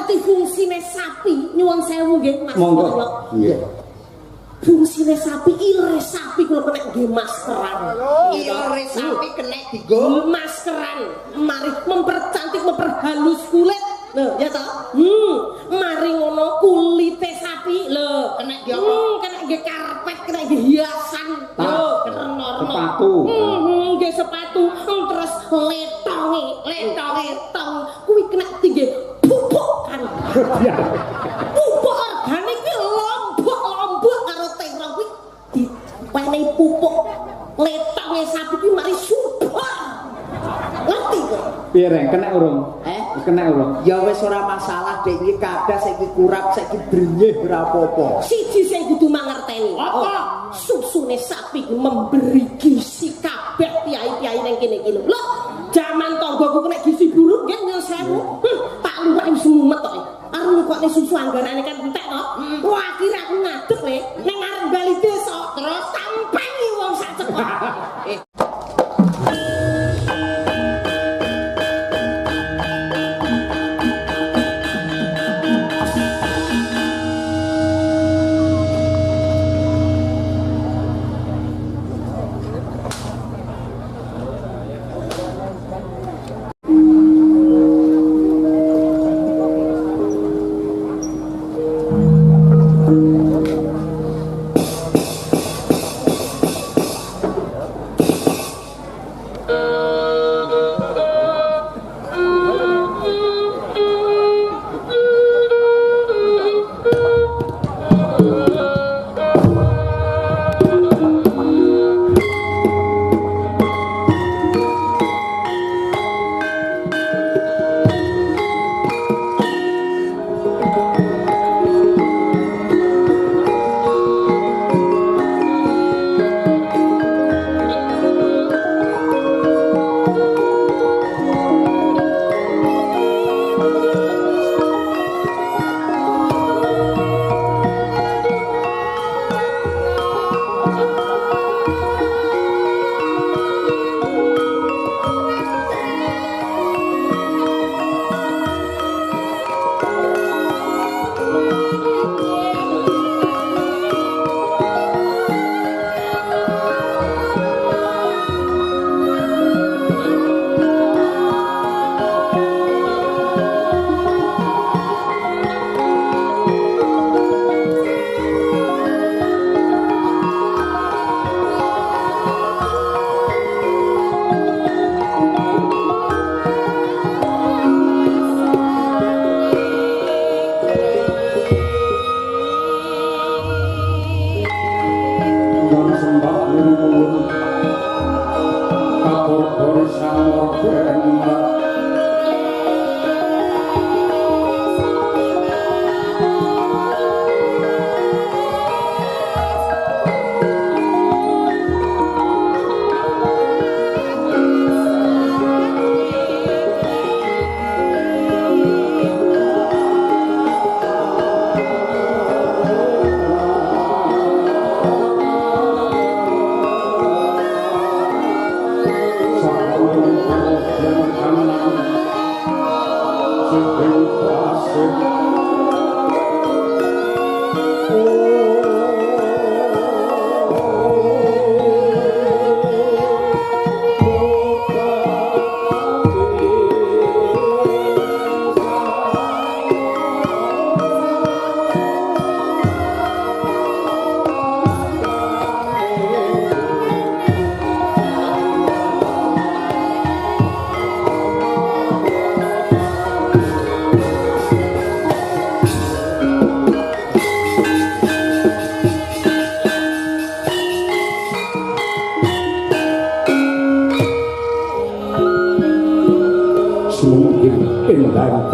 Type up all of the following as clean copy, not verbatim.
ngerti fungsine sapi nyuwun sewu nggih Mas. Monggo. Nggih. Fungsine sapi ilre sapi kula kena nggih maskeran. Ilre sapi kena digo maskeran. Mari mempercantik memperhalus kulit. Lho, ya toh? Mari ngono kulite sapi lho, kena di apa? Kena nggih karpet, kena nggih hiasan. Lho, kena sepatu. Nggih sepatu, terus letonge tong kuwi kena tinggi pupuk kan. Pupuk organik ki lombok karo terong kuwi diwenehi pupuk letonge sapi kuwi mari subur. Ngerti kok? Piye reng kena urung? Kena urung. Ya wis ora masalah dek iki kadah saiki kurap saiki brenyeh ora apa-apa. Siji sing kudu mangerteni. Apa? Susune sapi memberi gizi kabeh piyai-piyai ning kene iki lho. Lho, jaman tanggoku kena gizi buruk nggih nyuwun sewu. Tak luwih semumet kok. Arep ngokne susu anggarane kan entek to. Wah, akhire aku ngadeg le ning arep bali desa terus sampai wong sak cepet.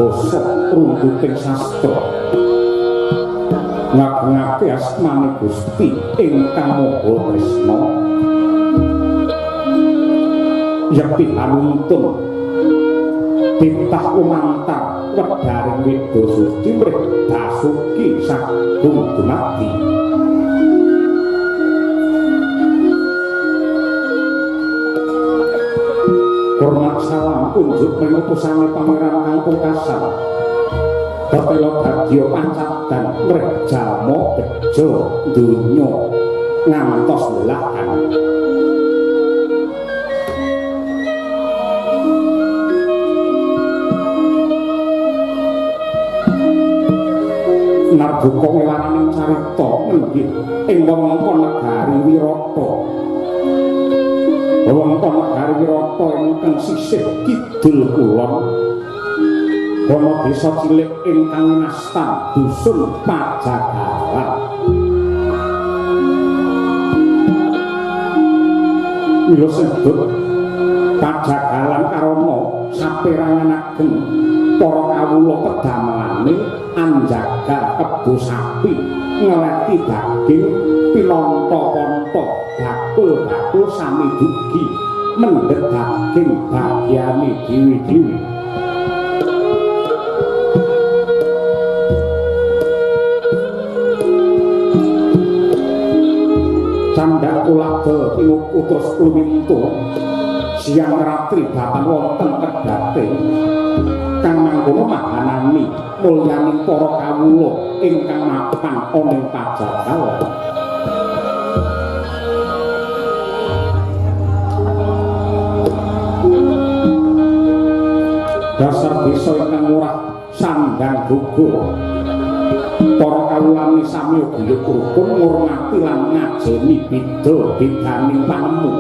basa runtuting sastra ngagungake asmane Gusti ingkang Maha Tresna yepi hanuntun titah umantang wedaring Wida Suci mrih Basuki sagung dumadi hormat salam kunjuk menutusane pangeran kang pungkasan Tetelo dadya pancadan mrejamo bejo donya ngantos lelahan. Narbuka wewaraning carita nggih ing wewengkon negari Wirata. Wewengkon negari Wirata ingkang sisih kidul kulon. Ana desa cilik ingkang winastan dusun Pajagalan. Mila sedhep Pajagalan karana saperangan ageng para kawula pedamelane anjaga kebo sapi ngeleti daging pinonto-ponto bakul-bakul sami dugi mendhet daging bagiane dewi-dewi. Candhak kula utus lumintu siang ratri bapan wonten kedate kang mangkono mahanani mulyaning para kawula ingkang mapan ana ing Pajagalan. Dasar desa ingkang murah sandang gugur. Para kawulane sami guyub rukun ngurmati lan ngajeni bida-bidaning panemu.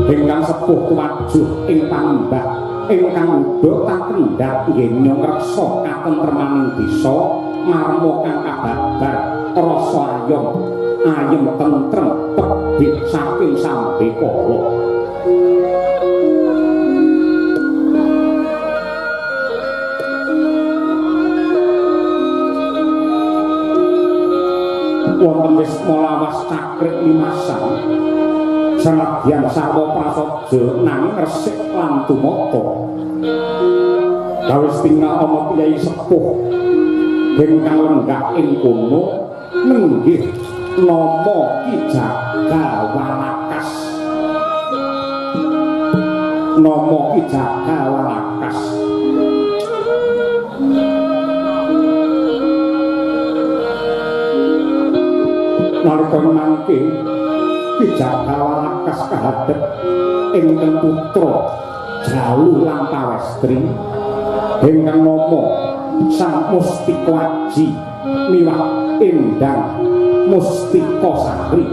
Ingkang sepuh tuwajuh ing pambah ingkang uda tan kendhat nggenya ngreksa katentremaning desa marmo kang kababar rasa ayem tentrem tebih saking sambekala. Wonten wisma lawas cakrik limasan senadyan sarwa prasaja nanging resik lan tumata. Kawis tinggal ana piyai sepuh ingkang lenggah ing kono nenggih nama Ki Jagawalakas. Nama Ki Jagawalakas nalika mangke Ki Jagawalakas kahadep ingkang putra Jalu lan Pawestri ingkang nama Sang Mustika Aji miwah Endang Mustika Sari.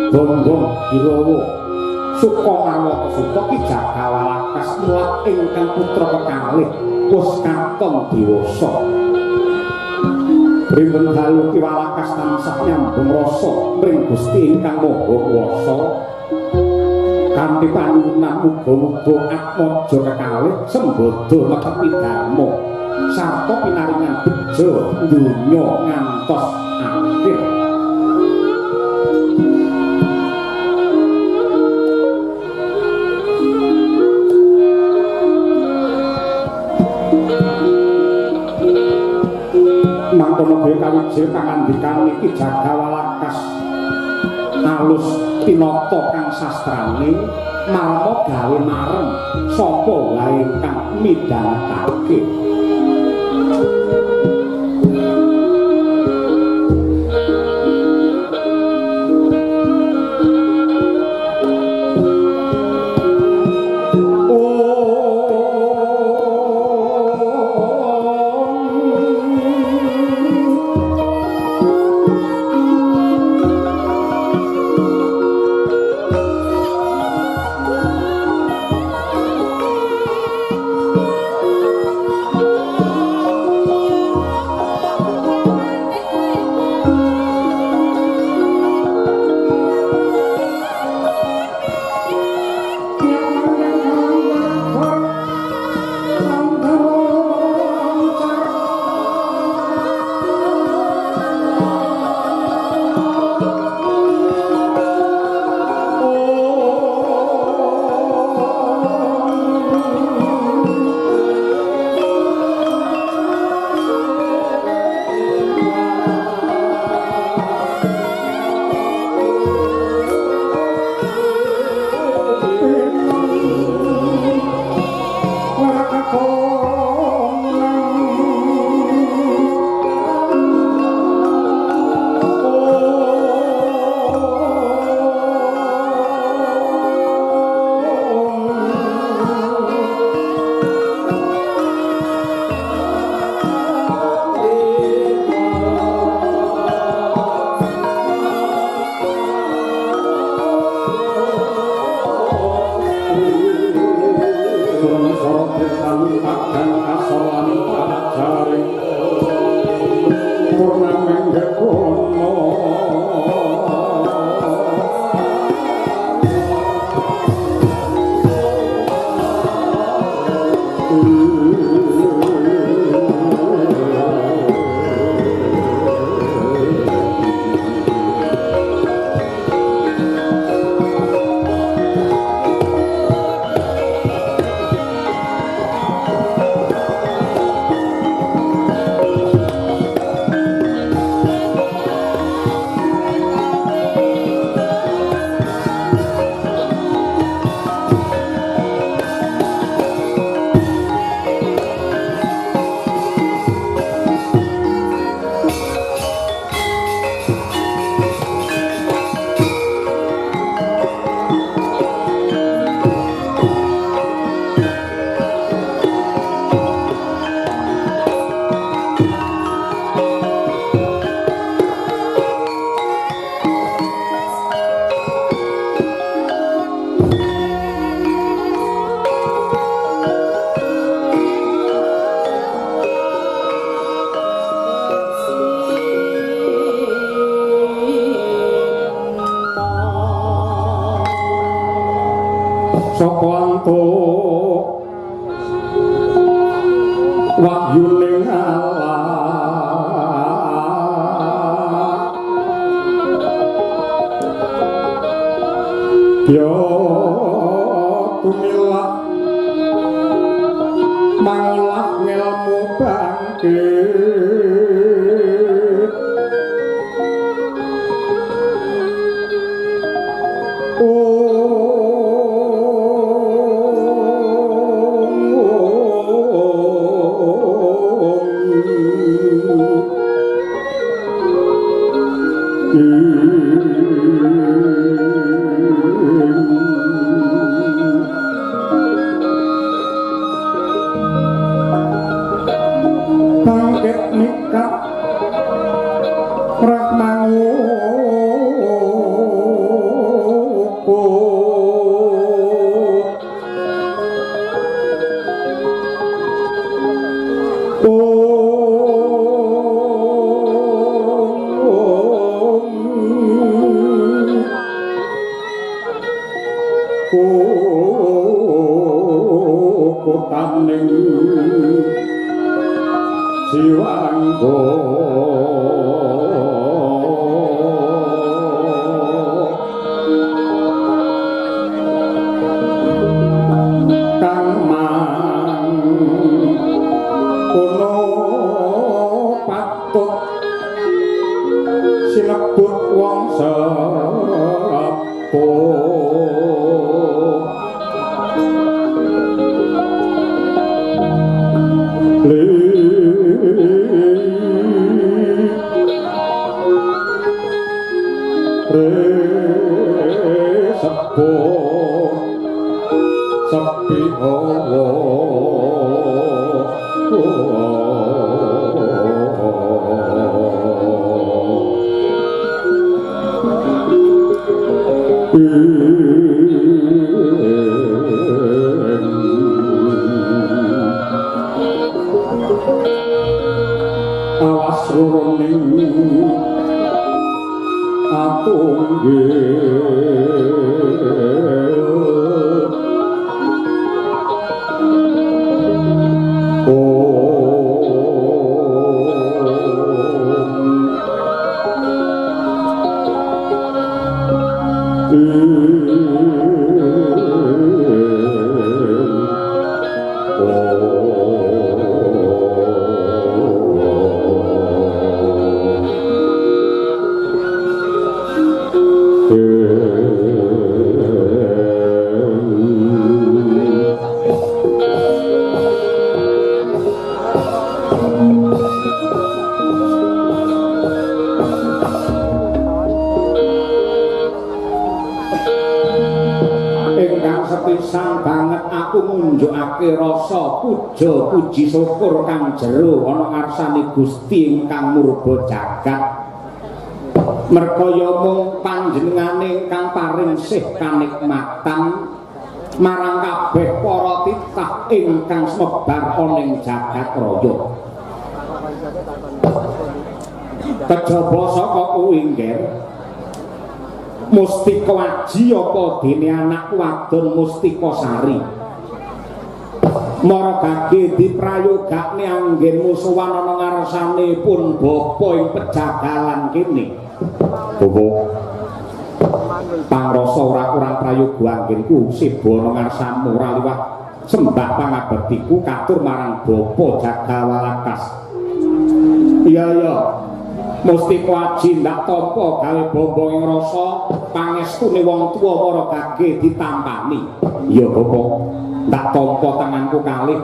Bombong Kirawa suka marwata suka Ki Jagawalakas mulak ingkang putra kekalih wis katon dewasa. Rinten dalu Ki Walakas tansah nyambung rasa mring Gusti ingkang Maha Kuwasa. Kanthi panuwunan muga-muga atmaja kekalih sembada netepi dharma sarta pinaringan bejo donya ngantos akhir. Mangkono dhewe kawijil pangandikane Ki Jagawalakas alus pinata kang sastrane marma gawe marem sapa wae kang midhangetake. Puji syukur kang jero ana ngarsane Gusti ingkang murba jagat merkaya mung panjenengane ingkang paring paningsih kanikmatan marang kabeh para titah ingkang semebar ana jagat raya. Kejaba saka kuwi nggih Mustika Aji apa dene anak wadon Mustika Sari. Maragage diprayogakne anggenmu sowan ana ngarsane pun bapa ing pejagalan kene. Bapa pangrasa ora kurang prayoga anggenku siba ana ngarsamu ora liwat sembah pangabektiku katur marang bapa Jagawalakas. Iya Mustika Aji ndak tampa gawe bombong ing rasa pangestune wong tuwa Maragage ditampani. Iya bapa ndak tampa tanganku kalih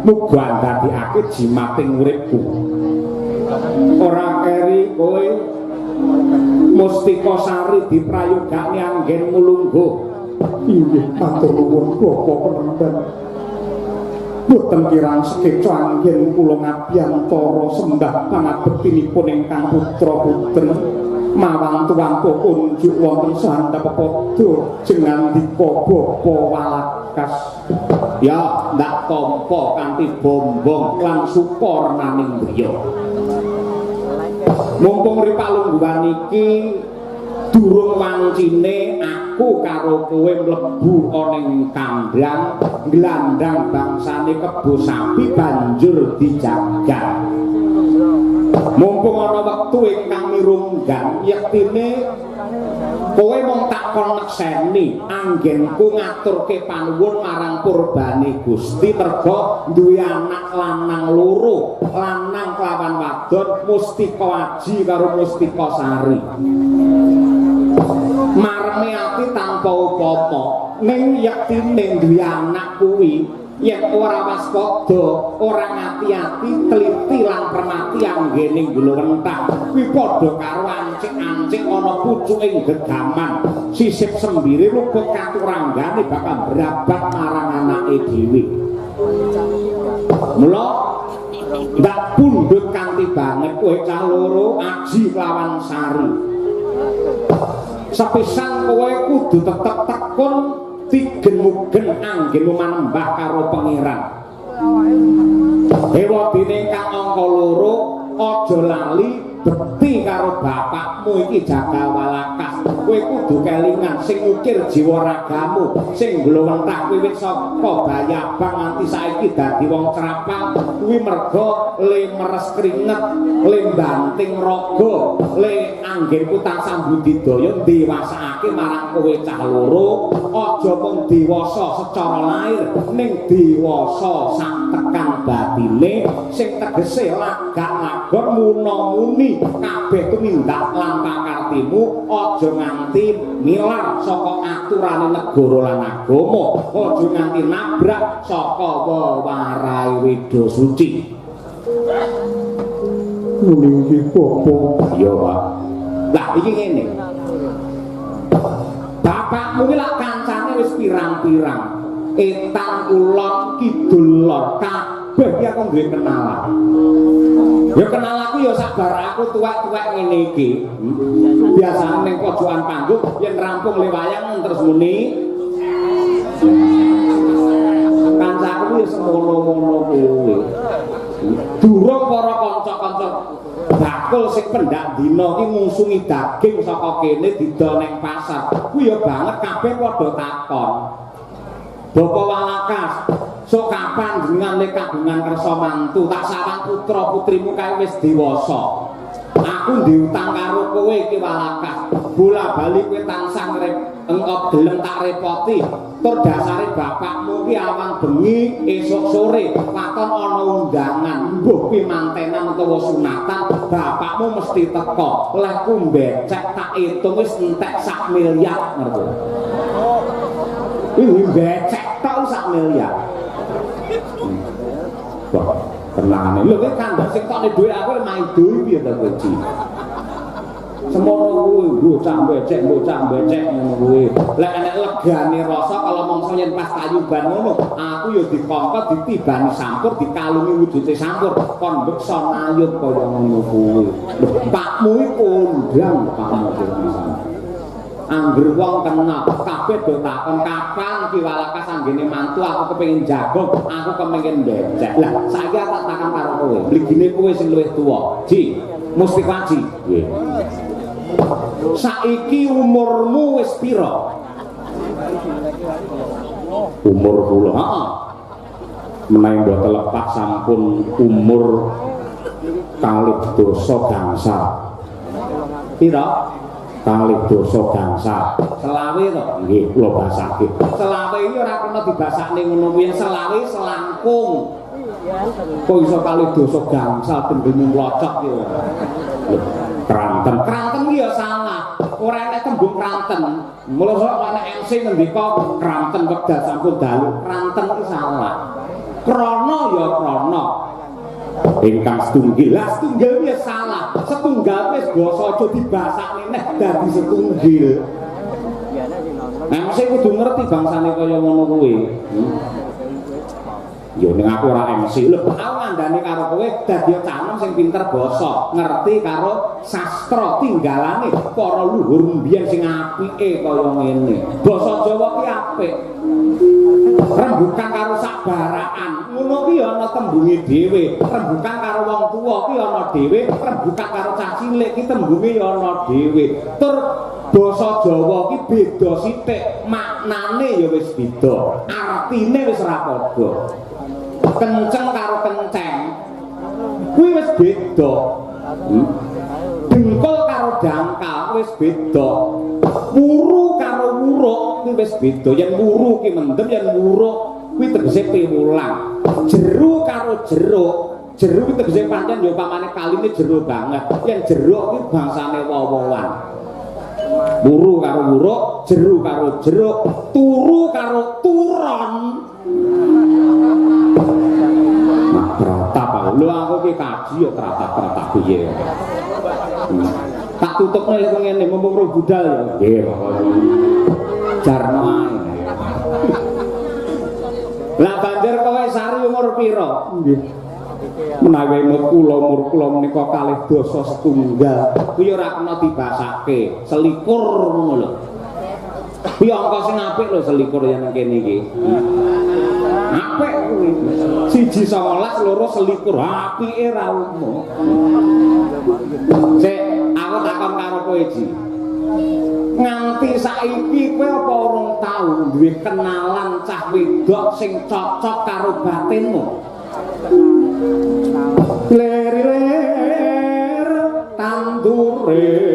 muga ndadekake jimating uripku. Ora keri kowe Mustika Sari diprayogakne anggenmu lungguh. Inggih matur nuwun Bapa Penendan. Boten kirang sekeca anggen kula ngabiyantara sembah pangabektinipun ingkang putra-putri mawang tuwanto unjuk wonten sandhap padha jengandika Bapa Walakas. Ya ndak tampa kanthi bombong lan supornaning griya. Mumpung ripalungguhan iki durung wancine aku karo kowe mlebu ana ing kandhang glandang bangsane kebo sapi banjur dijagal. Mumpung ana wektu ingkang mirunggan yektine kowe mung tak kon nekseni anggenku ngaturke panuwun marang purbane Gusti merga duwe anak lanang loro, lanang kelawan wadon Mustika Aji karo Mustika Sari. Marme ati tanpa apa-apa ning yektine duwe anak kuwi yen ora waspada, ora ngati-ati, teliti lan permati anggening gulawentah kuwi padha karo ancik-ancik ana pucuking gegaman sisip sembiri luput katuranggane bakal berabat marang anake dhewe. Mula ndak pundhut kanthi banget kowe cah loro Aji lawan Sari. Sepisan kowe kudu tetep tekun tigen-mugen anggenmu manembah karo pangeran. Dewa dene kang angka loro aja lali bekti karo bapakmu iki Jagawalakas. Kowe kudu kelingan sing ukir jiwa ragamu, sing glowentah wiwit saka Bayabang nganti saiki dadi wong Crapang kuwi merga le meres keringet, le banting raga, le anggenku tansah budidaya dewasake marang kowe cah loro, aja mung dewasa secara lahir ning dewasa sak tekan batine sing tegese lagak-lagor muna-muni kabeh tumindak lan pakartimu aja nganti milar saka aturane negara lan agama, aja nganti nabrak saka wewarai Weda Suci. Nggih Bapak. Iya, Pak. Lah iki ngene. Bapakmu ki lak kancane wis pirang-pirang. Etang kulon kidul lor kabeh iki aku duwe kenalan. Ya kenal aku ya sabar aku tuwek-tuwek ngene iki. Biasane ning pojokan panggung yen rampung le wayang terus muni. Kancaku ya semono-mono kuwi. Durung para kanca-kanca bakul sing pendak dina iki ngungsungi daging saka kene didol ning pasar. Kuwi ya banget kabeh padha takon. Bapak Walakas, sok kapan jenengan le kagungan kersa mantu? Tak sawang putra putrimu kae wis dewasa. Aku diutang karo kowe iki Walakas. Bola-bali kowe tansah engkop gelem tak repoti. Tur dasare bapakmu ki awang bengi esuk sore waton ana undangan, mbuh kuwi mantenan utawa sunatan, bapakmu mesti teka. Lehku mbecek tak itung wis entek 1 miliar ngerti. Ini becek tau 1 miliar. Wah, tenangane. Lho kowe kandhas sing tokne dhuwit aku main duwe piye ta kowe iki? Semono kuwi bocah becek ngono kuwi. Lek enek legane rasa kalau mongso yen pas tayuban ngono, aku ya dikongkot ditibani sampur dikalungi wujude sampur kon mbeksa nayub kaya ngono kuwi. Lho, pakmu iki kondang pakmu iki. Angger wong kenal kabeh do takon kapan Ki Walakas anggene mantu aku kepengin jagung, aku kepengin becek. Lah saiki tak takon karo kowe, mligine kowe sing luwih tuwa. Ji, Mustiqaji. Nggih. Saiki umurmu wis pira? Umur kula. Heeh. Menawi mboten lepas sampun umur kalih dosa gangsal. Pira? Kalih dosa gangsal. Selawe to? Nggih, kula basake. Selawe iki ora kena dibasakne ngono kuwi, selawe selangkung. Kok iso kalih dosa gangsal tembung mlocok iki. Kranten. Kranten iki ya salah. Ora enek tembung kranten. Mula kok ana MC ngendika kranten wekdal sampun dalu. Kranten iki salah. Krana ya krana. Ingkang setunggal, lah setunggal wis salah. Setunggal wis basa aja dibasakne neh dadi setunggal. MC kudu ngerti bangsane kaya ngono kuwi. Ya ning aku ora MC lho, aku ngandani karo kowe dadi canem sing pinter basa, ngerti karo sastra tinggalane para luhur mbiyen sing apike kaya ngene. Basa Jawa ki apik. Rembukan karo sabaraan, ngono ki ana tembunge dhewe. Rembukan karo wong tuwa ki ana dhewe, rembukan karo cah cilik ki tembunge ya ana dhewe. Tur basa Jawa ki beda sithik, maknane ya wis beda, artine wis ora padha. Kenceng karo kenceng kuwi wis beda. Dengkul karo dangkal wis beda. Wuru karo wuruk kuwi wis beda. Yen wuru ki mendem, yen wuruk kuwi tegese piwulang. Jeru karo jeruk, jeru kuwi tegese pancen ya upamane kaline jero banget. Yen jeruk kuwi bangsane wowoan. Wuru karo wuruk, jeru karo jeruk, turu karo turon. Pratap lho aku ki kaji ya pratap piye. Tak tutupne lek ngene mumpung ro budal ya. Nggih, jarno ae. Lah banjur kowe sari umur pira? Nggih. Menawi umur kula menika kalih dosa setunggal, kuwi ora kena dibasake. Selikur ngono lho. Kuwi angka sing apik lho selikur yen kene iki. Apik kuwi. 1 19 loro selikur apike ra umum. Sik aku takon karo kowe Ji. Nganti saiki kowe apa urung tau duwe kenalan cah wedok sing cocok karo batinmu? Ler tandure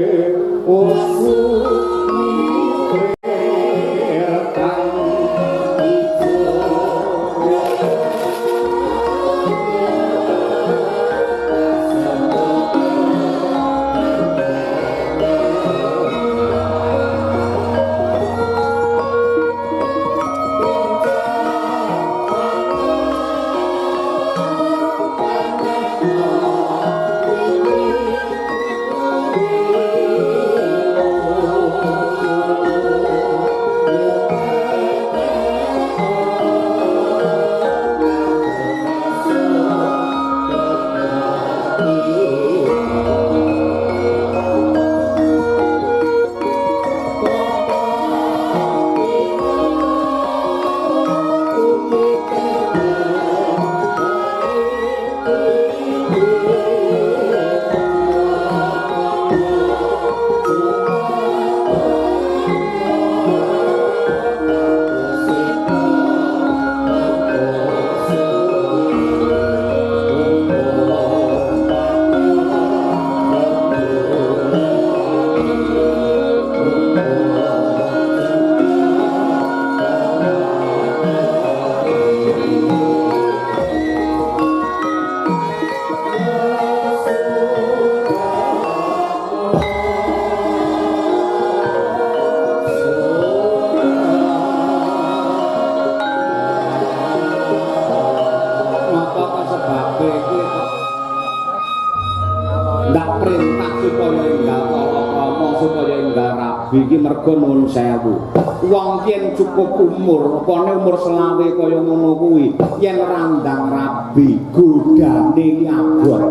iki mergo nuwun sewu. Wong yen cukup umur, upane umur selawe kaya ngono kuwi, yen randang rabi godane iki abot.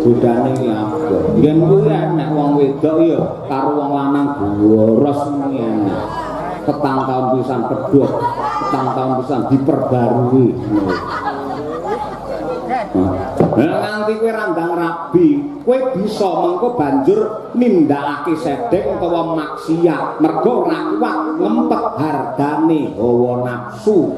budane iki apa? Yen kuwi nek wong wedok ya karo wong lanang boros ngene. Petang tahun pisan pedhot, petang tahun pisan diperbarui. Nah, nganti kowe randang rabi, kowe bisa mengko banjur nindakake sedhek utawa maksiat, mergo ora kuat ngempet hardane hawa nafsu.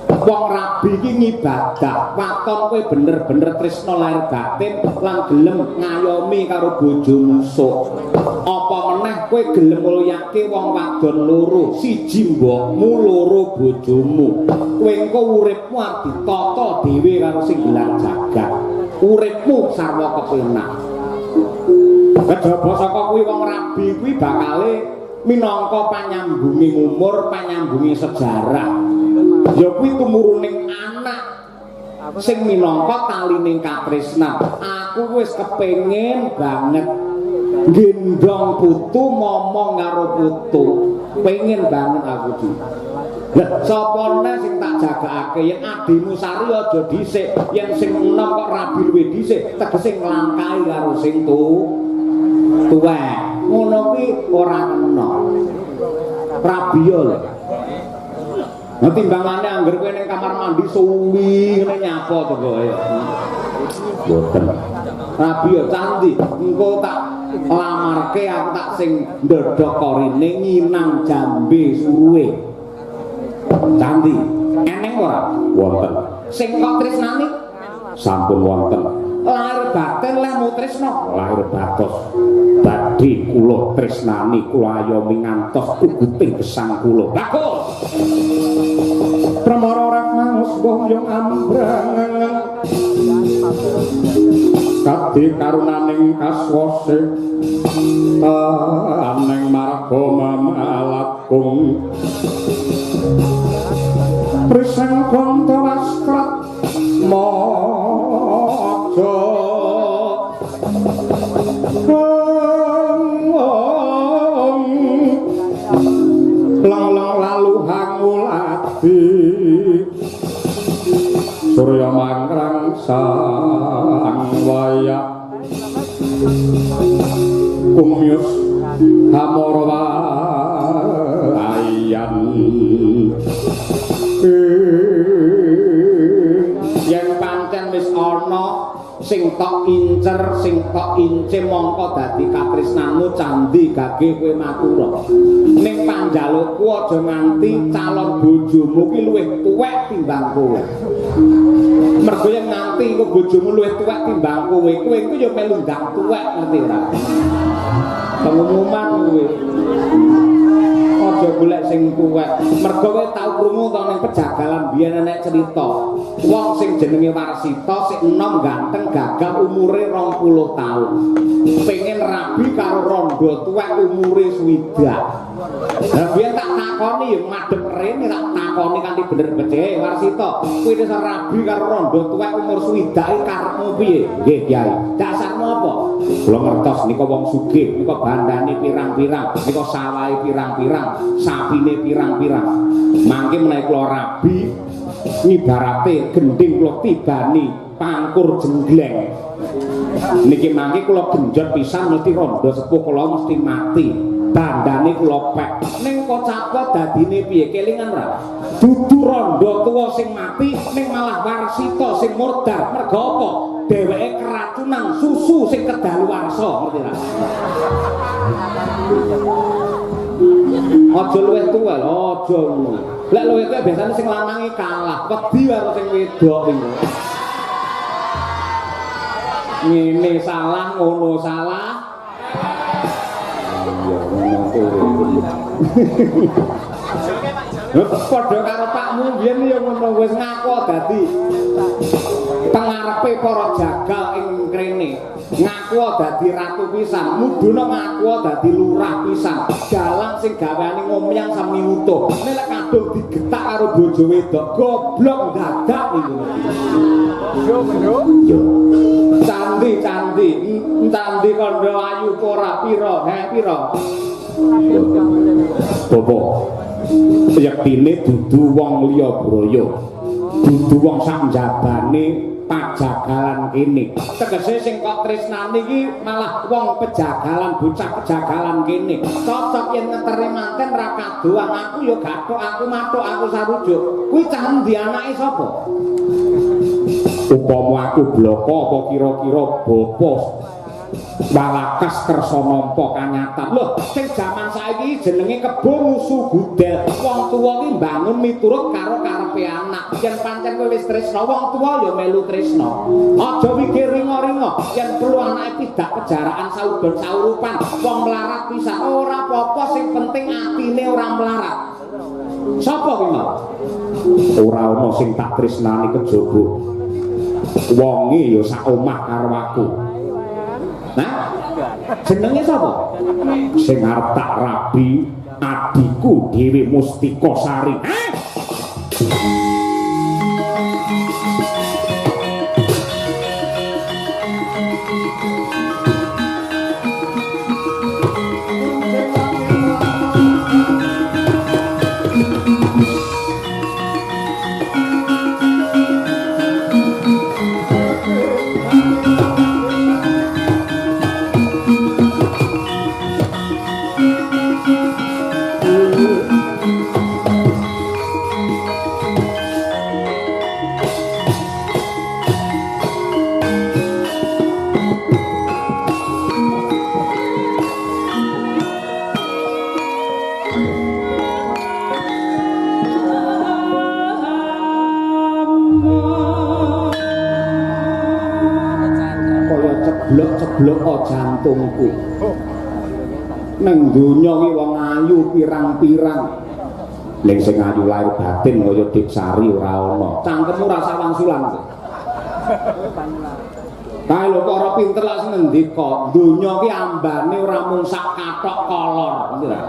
Wong rabi iki ngibadah, waton kowe bener-bener tresna lahir batin lan gelem ngayomi karo bojomu sok. Apa meneh kowe gelem ngulyake wong wadon loro, siji mbokmu, loro bojomu. Kowe engko uripmu arep ditata dhewe karo sing gelar jagat. Uripmu sarwa kepenak. Kejaba saka kuwi wong rabi kuwi bakale minangka panyambunging umur, panyambunging sejarah. Ya kuwi tumuruning anak sing minangka talining katresnan. Aku wis kepengin banget gendong putu momong karo putu. Pengen banget aku iki. Lah sapa neh sing tak jagakake yen adimu sari aja dhisik, yen sing enom kok rabi luwih dhisik, tegese nglangkai karo sing tuwek. Ngono kuwi ora kena. Rabi yo lho. Nah timbangane angger kowe ning kamar mandi suwi ngene nyapa to kowe. Boten. Rabi yo candi, engko tak lamarke aku tak sing ndodhok korine nginang jambe suruhe. Candi, eneng ora? Wonten. Sing kok tresnani? Sampun wonten. Lahir batin lah mutresna. Lahir batos. Badhe kula tresnani kula ayomi ngantos uguting gesang kula. Bagus. Pramara Rahmanus boyong ambrang. Kadhe karunaning kaswase aneng marga mamalakung. Prisang konto wastrat mojo lang-lang lalu hangulati surya mangkrang sang waya kumyus hamorwa ayan yen pancen wis ana sing tok incer sing tok ince mongko dadi katresnanmu candi gage kowe matura ning panjalukku aja nganti calon bojomu ki luwih tuwek timbang kowe mergo yen nganti kok bojomu luwih tuwek timbang kowe kowe iku ya melu ndak tuwek ngerti ora pengumuman kowe aja golek sing tuwek mergo kowe tau krungu to ning pejagalan biyen nek cerita wong sing jenenge Warsita sing enom ganteng gagah umure 20 taun pengen rabi karo rondo tuwek umure 60. Lah biyen tak takoni ya madhep rene tak takoni kanthi bener becik Warsita kowe wis rabi karo rondo tuwek umur 60 karepmu piye? Nggih Kyai dasarmu apa? Kula ngertos nika wong sugih nika bandane pirang-pirang nika sawahe pirang-pirang sapine pirang-pirang mangke menawi kula rabi ngibarate gending kula tibani pangkur jenggleng niki mangke kula genjot pisan mesti rondo sepuh kula mesti mati bandane kula pek ning kok capot dadine piye kelingan ra dudu rondo tuwa sing mati ning malah Warsita sing murdar mergo apa dheweke keracunan susu sing kedaluwarsa ngerti ra aja luwih tuwa lho aja ngono lek luwih tuwa biasane sing lanange kalah wedi karo sing wedok niku ngene salah ngono salah iya ngono to padha karo pakmu biyen ya ngono wis ngaku dadi pengarepe para jagal ing krene ngaku dadi ratu pisan muduna ngaku dadi lurah pisan galang sing gaweane ngomyang sami utuh nek kadung digetak karo bojo wedok goblok dadak niku yo candi kandha ayu ora pira pira Bobo yektine dudu wong liya braya dudu wong sak njabane pajagalan kene. Tegese sing kok tresnani iki malah wong pejagalan, bocah pejagalan kene. Cocok yen ngeteri manten ra kadoan aku ya gathok, aku mathuk, aku sarujuk. Kuwi cah endi anake sapa? Upama aku bloko apa kira-kira bapa Walakas kersa nampa kanyatan. Lho, sing jaman saiki jenenge kebo musuh gudel. Wong tuwa ki mbangun miturut karo karepe anak. Yen pancen kowe wis tresna, wong tuwa ya melu tresna. Aja mikir ringo-ringo. Yen perlu anake tidak kejaraan saudon saurupan. Wong melarat pisan ora apa-apa, sing penting atine ora melarat. Sapa kuwi mau? Ora ana sing tak tresnani kejaba. Wonge ya sak omah karo aku. Nah, jenenge sapa? Sing arep tak rabi adikku Dewi Mustika Sari. Ceblok jantungku. Neng donya ki wong ayu pirang-pirang. Ning sing ayu lahir batin kaya Diksari ora ana. Cangkemmu ora sawangsulan. Kae lho para pinter lak sing ngendika, donya ki ambane ora mung sak kathok kolor, ngerti ta?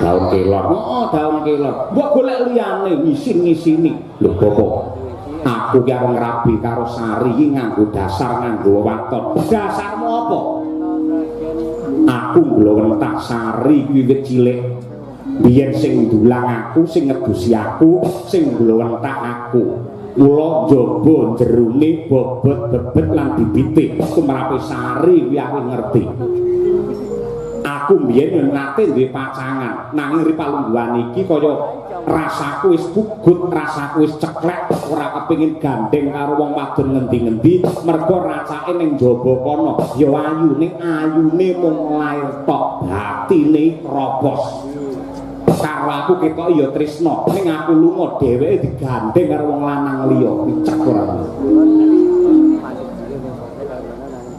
Daun kelor. Heeh, daun kelor. Mbok golek liyane ngisin-ngisini. Lho, Bapak. Aku ki arep ngrabi karo Sari iki nganggo dasar nganggo waton. Dasarmu apa? Aku nglowentak Sari wiwit cilik. Biyen sing ndulang aku, sing ngedusi aku, sing nglowentak aku. Mula njaba jerone bobot bebet lan bibite. Tumrape Sari kuwi aku ngerti. Aku mbiyen nate duwe pacangan, nanging ripalungguhan iki kaya rasaku wis pugut, rasaku wis ceklek, ora kepengin gandeng karo wong wadon ngendi-ngendi, mergo racake ning jaba kono ya ayu, ning ayune mung lair tok, batine robos. Karo aku ketok ya tresna, ning aku lunga dheweke digandeng karo wong lanang liya, cek ora.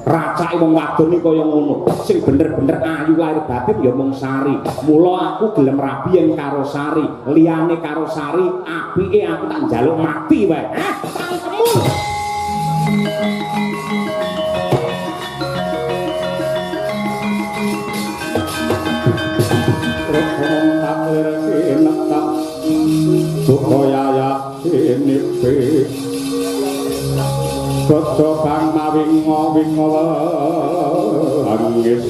Racake wong wadon iki kaya ngono, sing bener-bener ayu lahir batin ya mung Sari. Mula aku gelem rabi yen karo Sari, liyane karo Sari apike aku tak njaluk mati wae. Koco kang mawingo-wingo angis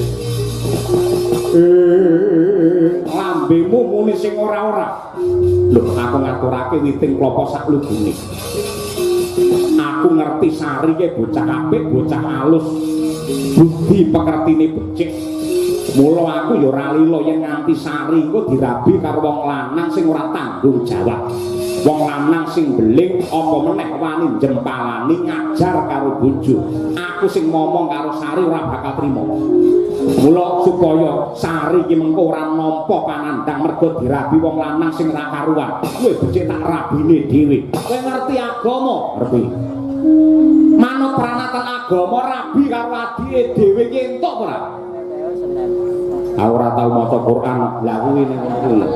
lambemu muni sing ora-ora. Lho, aku ngaturake witing klapa sak lugune. Aku ngerti Sari ke bocah apik, bocah alus, budi pekertine becik. Mula aku ya ora lila yen nganti Sari engko dirabi karo wong lanang sing ora tanggung jawab. Wong lanang sing beling apa meneh wani jempalani ngajar karo bojo. Aku sing ngomong karo Sari ora bakal trima. Mula supaya Sari iki mengko ora nampa panandang mergo dirabi wong lanang sing ora karuan. Kowe becik tak rabine dhewe. Kowe ngerti agama? Ngerti. Manut pranatan agama rabi karo adike dhewe ki entuk ora? Aku ora tau maca Quran, lha kuwi ning ngono.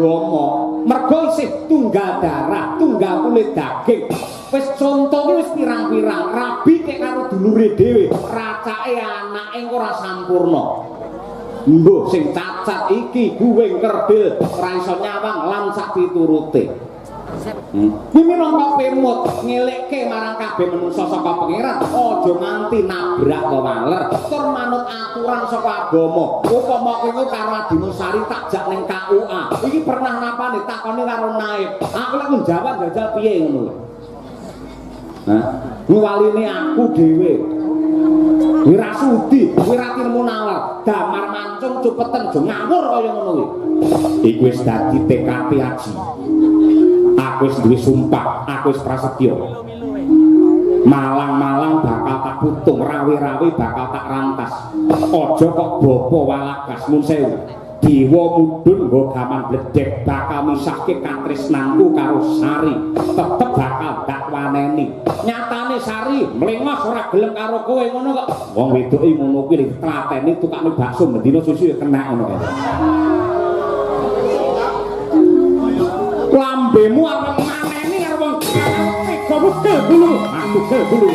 Agama mergo isih tunggal darah, tunggal kulit daging. Wis conto ki wis pirang-pirang rabi kek karo dulure dhewe, racake anake ora sampurna. Mbuh sing cacat iki guwing kerdil, ora iso nyawang lan sak piturute. Kuwi minangka pemut ngelekke marang kabeh manungsa saka pangeran, aja nganti nabrak wewaler tur manut aturan saka agama. Upama kowe karo Adimusari tak jak ning KUA. Iki pernah napane takoni karo naib. Aku lek njawab jajal piye ngono. Hah? Ngwaline aku dhewe. Kuwi ra sudi, kuwi ra tirmu nawar. Damar mancung cupeten jo ngawur kaya ngono kuwi. Iku wis dadi tekad Aji. Aku wis duwe sumpah, aku wis prasetya. Malang-malang bakal tak putung, rawe-rawe bakal tak rantas. Aja kok bapa walagas mun sewu. Dewa mudhun nggo gaman bledhek bakal misahke katresnanku karo Sari. Tetep bakal tak waneni. Nyatane Sari mlengos ora gelem karo kowe ngono kok. Wong wedoke ngono kuwi tlateni tukane bakso mendina susu ya kena ngono kae. Lambemu arep maneni karo wong goblok dulu. Aku dulu.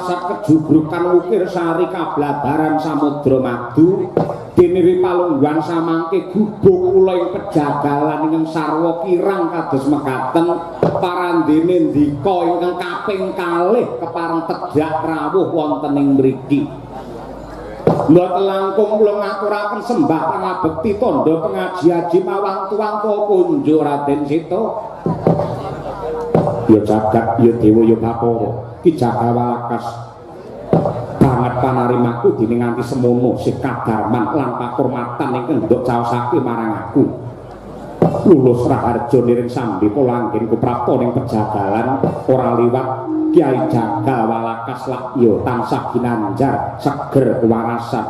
prasat kejubrukan ukir sari kablabaran samudra madu diniri palungguhan samangke gubuk kula ing pejagalan ingkang sarwa kirang kados mekaten parandene ndika ingkang kaping kalih kepareng tedhak rawuh wonten ing mriki. Mboten langkung kula ngaturaken sembah pangabekti tandha pengaji-aji mawang-tuwangka kunjuk Raden Seta. Ya jagat ya dewa ya bapara Ki Jagawalakas banget panarimaku dene nganti semono sih kadarman lan pakurmatan ingkang ndok caosake marang aku. Lulus Raharja niring sambika langgengku prapta ning pejagalan ora liwat Kyai Jagawalakas lakya tansah ginanjar seger kewarasan.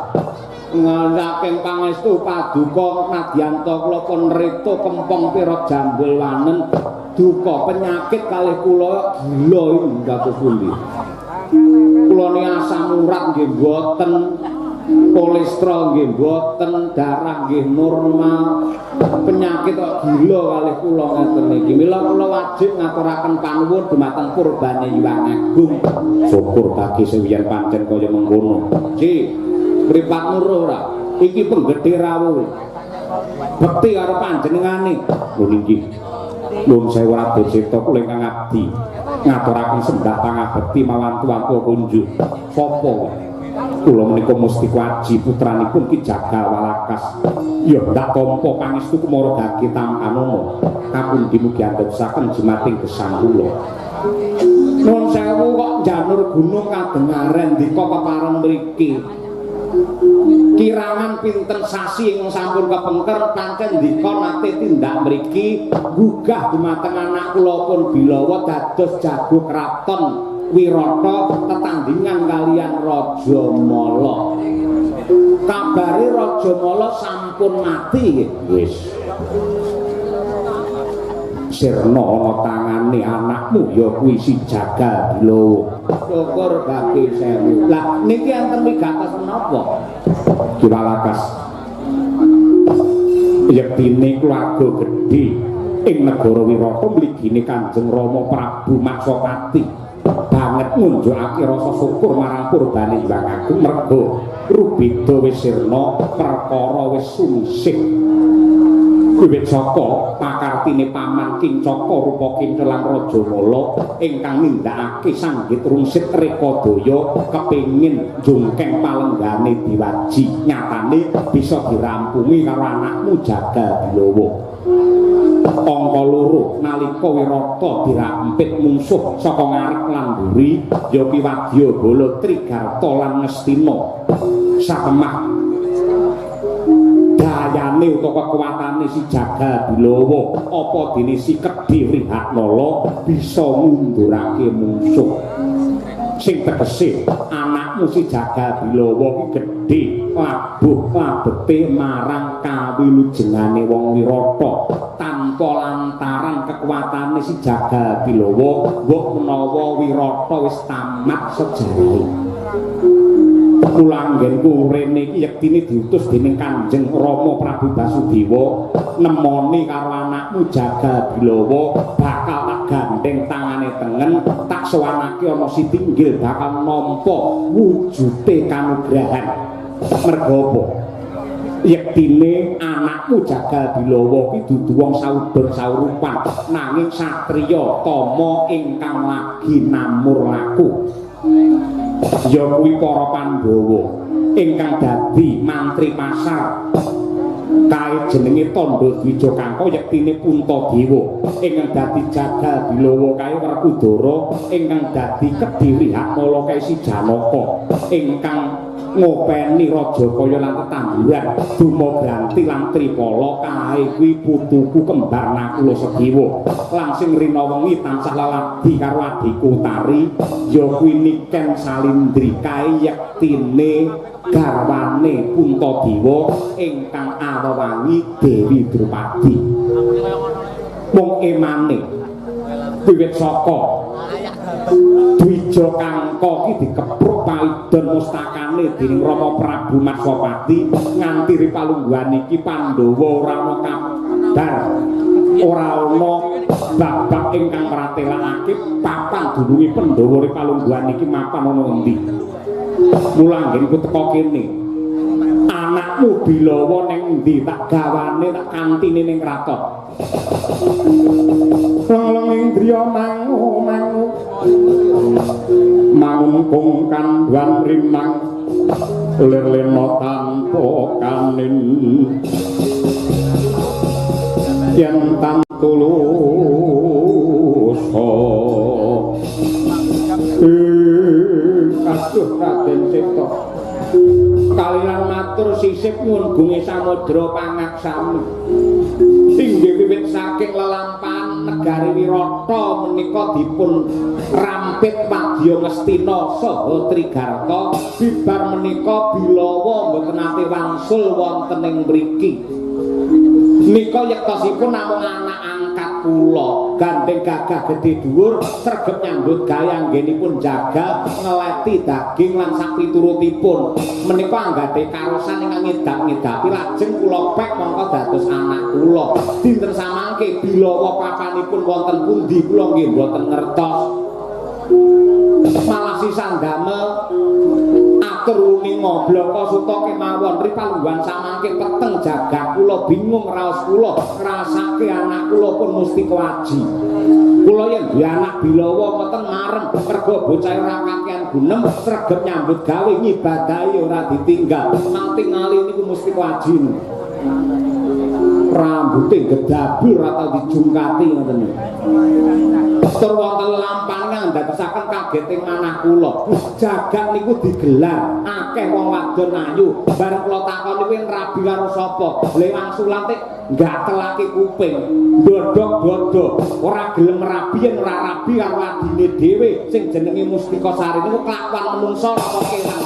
Saking pangestu paduka nadyanto kula pun rita kempong pira jambul wanen duka penyakit kalih kula gila inggih pundi. Kula ni asam urat nggih mboten, kolesterol nggih mboten, darah nggih normal. Penyakit kok gila kalih kula ngeten iki. Mila kula wajib ngaturaken panuwun dumateng Purbane Hyang Agung. Syukur bagi sewiyen pancen kaya mengkono. Ci, mripatmu ora? Iki penggedhe rawuh. Bekti karo panjenengane. Lho niki. Nuwun sewu Raden Seta kula ingkang abdi ngaturaken sembah pangabekti mawantu-wantu kunjuk. Sapa? Kula menika Musti Kwaji putranipun Ki Jagawalakas. Ya ndak tampa pangestu kumara gage tamkanono. Kapundi mugi andosaken jimating gesang kula. Nuwun sewu kok janur gunung kadengaren ndika pepareng mriki. Kirangan pinten sasi ing sampun kepengker pancen ndika nate tindak mriki gugah dumateng anak kula pun Bilawa dados jago kraton Wirata tetandhingan kalian Raja Mala. Kabare Raja Mala sampun mati wis. Sirna ana tangane anakmu ya kuwi si Jaga Bilawa. Syukur bagi sewu. Lah niki enten wigatos menapa? Ki Walakas. Yektine keluarga gedhe ing negara Wirata mligine Kanjeng Rama Prabu Maksopati banget ngunjukake rasa syukur marang Purbane Hyang Agung merga rubeda wis sirna perkara wis sungsih. Wiwit saka pakartine paman Kincaka rupa Kincelang Raja Mala ingkang nindakake sanggit rungsit Rekadaya kepengin jungkeng palenggane diwaji nyatane bisa dirampungi karo anakmu Jaga Bilawa. Angka loro nalika Wirata dirampit mungsuh saka ngarep lan mburi ya Kiwadya Bala Trigarta lan Ngastina sakemah dayane utawa kekuatane si Jaga Bilawa apa dene si Kedhi Wrihatnala bisa ngundurake mungsuh. Sing tegese anakmu si Jaga Bilawa ki gedhe labuh labete marang kawilujengane wong Wirata tanpa lantaran kekuatane si Jaga Bilawa mbok menawa Wirata wis tamat sejarahe. Kula anggenku rene iki yektine diutus dening Kanjeng Rama Prabu Basudewa nemoni karo anakmu Jaga Bilawa bakal tak gandeng tangane tengen tak sowanake ana Sitinggil bakal nampa wujude kanugrahan. Merga apa? Yektine anakmu Jaga Bilawa ki dudu wong saudara saurupan nanging satriya tama ingkang lagi namur laku. Ya kuwi para Pandhawa ingkang dadi mantri pasar kae jenenge Tandha Dwija Kangka yektine Puntadewa ingkang dadi Jaga Bilawa kae Werkudara ingkang dadi Kedhi Wrihatnala kae si Janaka ingkang ngopeni Rajakaya lan tetanduran Dumagranti lan Tripala kae kuwi putuku kembar Nakula Sedewa lan sing rina wengi tansah laladi karo adhiku Utari ya kuwi Niken Salindri kae yektine garwane Puntadewa ingkang awewangi Dewi Drupadi. Mung emane wiwit saka Dwija Kangka ki dikepruk paidon mustakane dening Rama Prabu Maksopati nganti ripalungguhan iki Pandhawa ora ana kabar ora ana babak ingkang pratelakake papan dununge Pandhawa Ripalungguhan iki mapan ana endi. Mula nggenku teka kene. Anakmu Bilawa ning endi tak gawane tak kantine ning kraton. Long indriya mangu mangkung kandhuan rimang lir-lirna tanpa kanin yen tantulusa aduh Raden Seta kaliyan matur sisip nyuwun gunge samudra pangaksami inggih wiwit saking lelampahan negari Wirata menika dipun rampit Wadya Ngastina saha Trigarta bibar menika Bilawa mboten nate wangsul wonten ing mriki nika yektosipun namung anak angkat kula gandeng gagah gedhe dhuwur sregep nyambut gawe anggenipun jaga ngeleti daging lan sak piturutipun menika anggadhe karosan ingkang ngedak-ngedapi lajeng kula pek mongko dados anak kula dinten samangke Bilawa papanipun wonten pundi kula nggih mboten ngertos malah sisan damel atur uning ngobloko suta kemawon Ripalungguhan samangke peteng jagat kula bingung raos kula ngrasake anak kula pun Mustika Aji kula yen duwe anak Bilawa mboten marem merga bocah ora kakean gunem sregep nyambut gawe ngibadahi ora ditinggal nanti ngali niku Mustika Aji rambute gedabur atau dijungkati ngoten tur wonten lelampahan ndadosaken kageting manah kula jagat niku digelar akeh wong wadon ayu bareng kula takon niku rabi karo sapa le wangsulan tik ngatelake kuping ndodok-dodok ora gelem rabi yen ora rabi karo adine dhewe sing jenenge Mustika Sari niku kelakuan menungsa apa kewan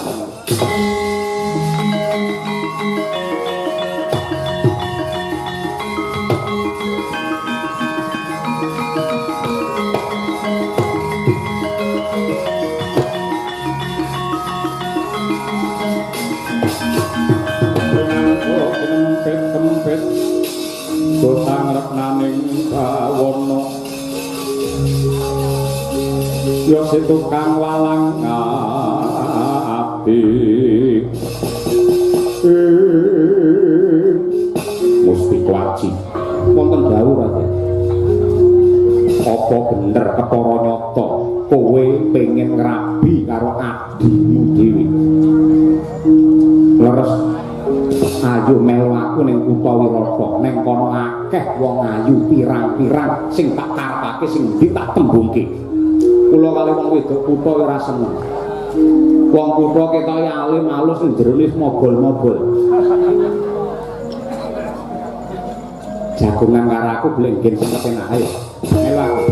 kempet dosang reknaning bawana ya setukang walang ati Mustika Aji wonten dawuh Raden apa bener ketara nyata kowe pengen ngrabi karo adimu dhewe leres ayo melu aku ning kutha Wirata ning kono akeh wong ayu pirang-pirang sing tak karepake sing ndi tak tembungke kula kali wong wedok kutha ora seneng wong kutha ketoke alim alus ning jero wis mogol-mogol jagungan karo aku blenggen sing kepenak ayo melu aku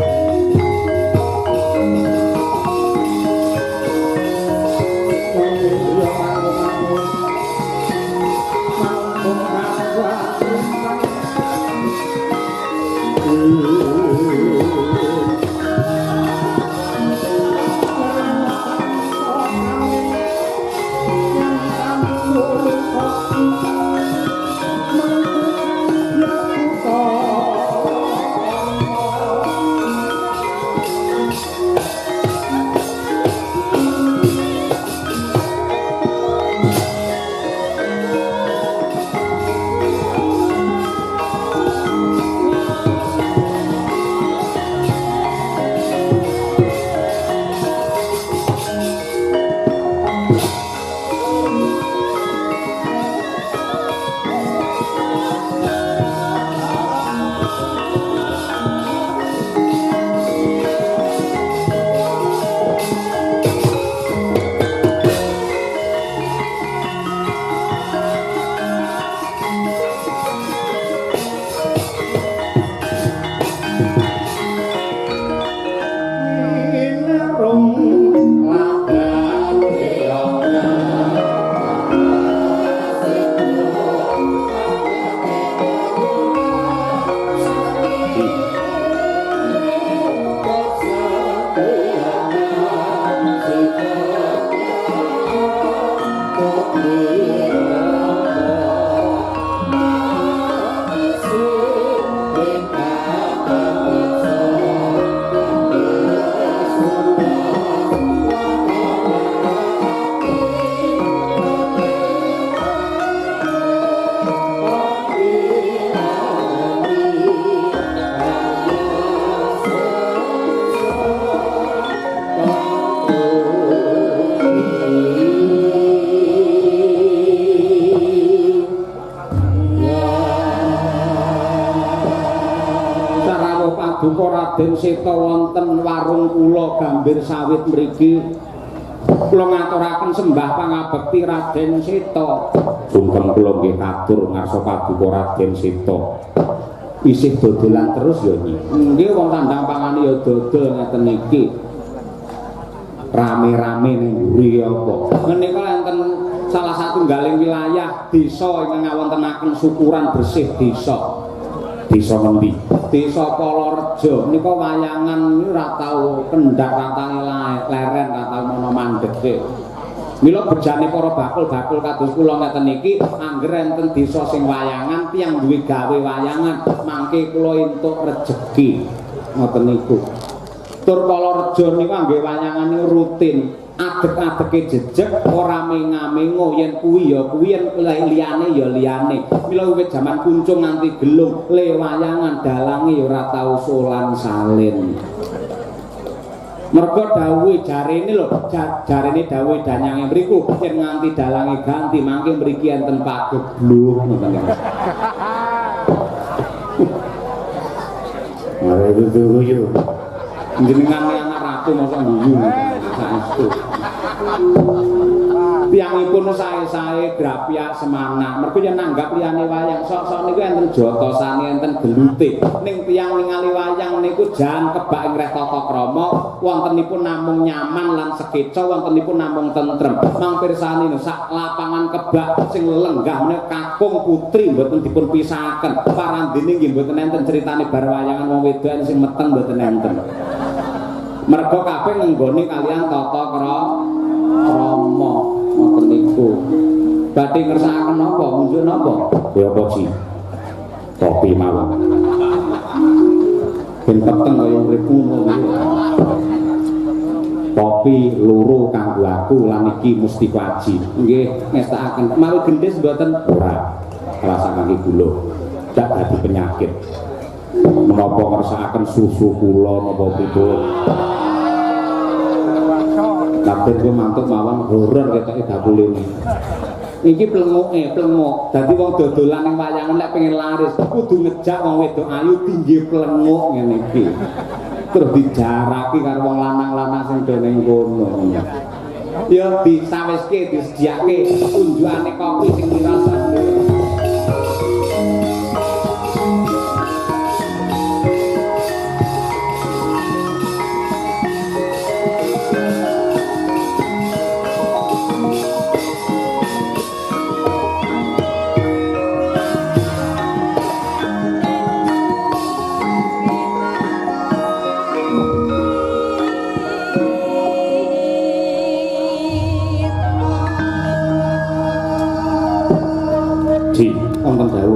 Paduka Raden Seta wonten warung kula Gambir Sawit mriki. Kula ngaturaken sembah pangabekti Raden Seta. Sungkem kula nggih katur ngarsa Paduka Raden Seta. Isih dodolan terus ya nggih. Nggih wong tandang pangan ya dodol ngeten iki. Rame-rame ning mburi apa. Menika enten salah satunggaling wilayah desa ingkang ngawontenaken syukuran bersih desa. Desa ngendi? Desa Polorejo nika wayangan niku ora tau kendhak ratane leren ora tau ana mandheke. Mila bejane para bakul-bakul kados kula ngeten iki angger enten desa sing wayangan tiyang duwe gawe wayangan mangke kula entuk rejeki. Ngoten niku. Tur Polorejo niku angge wayangan niku rutin. Adek-adeke jejeg ora menga-mengo yen kuwi ya kuwi yen liyane ya liyane. Mila wiwit jaman kuncung nganti gelung le wayangan dalange ora tau solan salin. Mergo dawuhe jarene lho, jarene dawuhe danyange mriku yen nganti dalange ganti mangke mriki enten pagebluk ngoten niku. Mare guyu. Jenengan anak ratu mosok guyu. Saestu. Tiyangipun sae-sae grapyak semangat. Mergo yen nanggap liyane wayang sok-sok niku enten jotosane enten gelute. Ning tiyang ningali wayang niku jan kebak ing reh tata krama, wontenipun namung nyaman lan sekeca, wontenipun namung tentrem. Mang pirsani sak lapangan kebak sing lenggah menika kakung putri mboten dipun pisahaken. Parandene nggih mboten enten critane bar wayangan wong wedokan sing meteng mboten enten. Mergo kabeh nenggone kalian tata krama ngoten niku. Badhe ngersakaken napa? Unjuk napa? Ya apa sih? Kopi mawon. Ben peteng kaya urip ngono iki. Kopi loro kanggo aku lan iki mesti waji. Nggih, ngestakaken. Mawi gendhis mboten ora. Rasa kangge gula. Dak dadi penyakit. Menapa ngersakaken susu kula napa pripun? Kabeh ku mantuk mawon horor ketoke bakule iki. Iki plenguk. Dadi wong dodolan ning wayangan lek pengen laris kudu ngejak wong wedok ayu tinggi plenguk ngene iki. Terus dijaraki karo wong lanang-lanang sing do ning kono. Ya disaweske disediake unjukane kopi sing dirasakne. Wonten dawuh